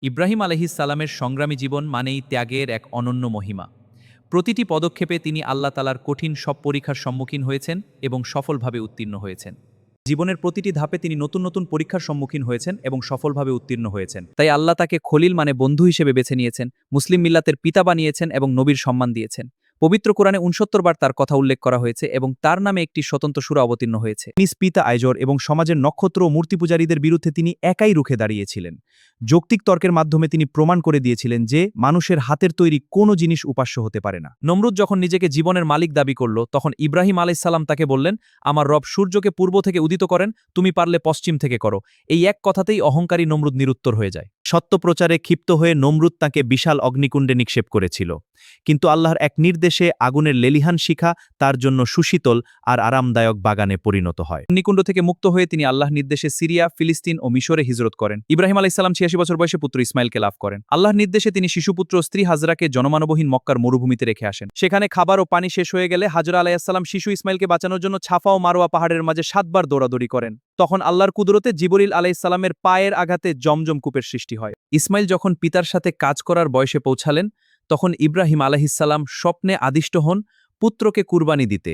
ইব্রাহিম আলাইহিস সালামের সংগ্রামী জীবন মানেই ত্যাগের এক অনন্য মহিমা। প্রতিটি পদক্ষেপে তিনি আল্লাহ তালার কঠিন সব পরীক্ষার সম্মুখীন হয়েছেন এবং সফলভাবে উত্তীর্ণ হয়েছেন। জীবনের প্রতিটি ধাপে তিনি নতুন নতুন পরীক্ষার সম্মুখীন হয়েছেন এবং সফলভাবে উত্তীর্ণ হয়েছেন। তাই আল্লাহ তাকে খলিল মানে বন্ধু হিসেবে বেছে নিয়েছেন, মুসলিম মিল্লাতের পিতা বানিয়েছেন এবং নবীর সম্মান দিয়েছেন। পবিত্র কোরআনে ৬৯ বার তার কথা উল্লেখ করা হয়েছে এবং তার নামে একটি স্বতন্ত্র সূরা অবতীর্ণ হয়েছে। নিজ পিতা আইজর এবং সমাজের নক্ষত্র ও মূর্তি পূজারীদের বিরুদ্ধে তিনি একাই রুখে দাঁড়িয়েছিলেন। যৌক্তিক তর্কের মাধ্যমে তিনি প্রমাণ করে দিয়েছিলেন যে মানুষের হাতের তৈরি কোনো জিনিস উপাস্য হতে পারে না। নমরুদ যখন নিজেকে জীবনের মালিক দাবি করল, তখন ইব্রাহিম আলাইহিস সালাম তাকে বললেন, আমার রব সূর্যকে পূর্ব থেকে উদিত করেন, তুমি পারলে পশ্চিম থেকে করো। এই এক কথাতেই অহংকারী নমরুদ নিরুত্তর হয়ে যায়। সত্য প্রচারে ক্ষিপ্ত হয়ে নমরুদ তাকে বিশাল অগ্নিকুণ্ডে নিক্ষেপ করেছিল, কিন্তু আল্লাহর এক নির্দেশে আগুনের লেলিহান শিখা তার জন্য সুশীতল আর আরামদায়ক বাগানে পরিণত হয়। অগ্নিকুণ্ড থেকে মুক্ত হয়ে তিনি আল্লাহর নির্দেশে সিরিয়া, ফিলিস্তিন ও মিশরে হিজরত করেন। ইব্রাহিম আলাইহিস সালাম ৮৬ বছর বয়সে পুত্র ইসমাইলকে লাভ করেন। আল্লাহর নির্দেশে তিনি শিশুপুত্র স্ত্রী হাজরাকে জনমানবহীন মক্কার মরুভূমিতে রেখে আসেন। সেখানে খাবার ও পানি শেষ হয়ে গেলে হাজরা আলাইহিস সালাম শিশু ইসমাইলকে বাঁচানোর জন্য ছাফা ও মারোয়া পাহাড়ের মাঝে ৭ বার দৌড়াদৌড়ি করেন। তখন আল্লাহর কুদরতে জিবরিল আলাইহিস সালামের পায়ের আঘাতে জমজম কূপের সৃষ্টি হয়। ইসমাইল যখন পিতার সাথে কাজ করার বয়সে পৌঁছালেন, তখন ইব্রাহিম আলাইহিস সালাম স্বপ্নে আদিষ্ট হন পুত্রকে কুরবানি দিতে।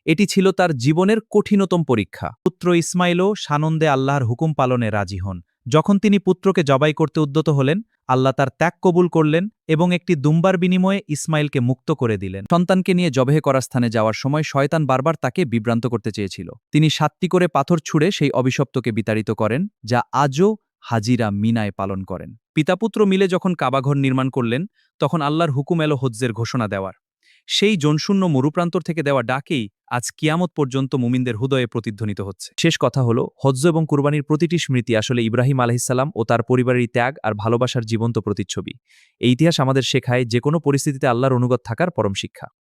এটি ছিল তার জীবনের কঠিনতম পরীক্ষা। পুত্র ইসমাইলও সানন্দে আল্লাহর হুকুম পালনে রাজি হন। যখন তিনি পুত্রকে জবাই করতে উদ্যত হলেন, আল্লাহ তার ত্যাগ কবুল করলেন এবং একটি দুম্বার বিনিময়ে ইসমাইলকে মুক্ত করে দিলেন। সন্তানকে নিয়ে জবেহ করার স্থানে যাওয়ার সময় শয়তান বারবার তাকে বিভ্রান্ত করতে চেয়েছিল। তিনি ৭টি করে পাথর ছুঁড়ে সেই অভিশপ্তকে বিতাড়িত করেন, যা আজও হাজিরা মিনায় পালন করেন। পিতাপুত্র মিলে যখন কাবাঘর নির্মাণ করলেন, তখন আল্লাহর হুকুম এলো হজ্জের ঘোষণা দেওয়ার। সেই জনশূন্য মরুপ্রান্তর থেকে দেওয়া ডাকেই আজ কিয়ামত পর্যন্ত মুমিনদের হৃদয়ে প্রতিধ্বনিত হচ্ছে। শেষ কথা হলো, হজ্জ এবং কুরবানির প্রতিটি স্মৃতি আসলে ইব্রাহিম আলাইহিস সালাম ও তার পরিবারের ত্যাগ আর ভালোবাসার জীবন্ত প্রতিচ্ছবি। এই ইতিহাস আমাদের শেখায় যে কোনো পরিস্থিতিতে আল্লাহর অনুগত থাকার পরম শিক্ষা।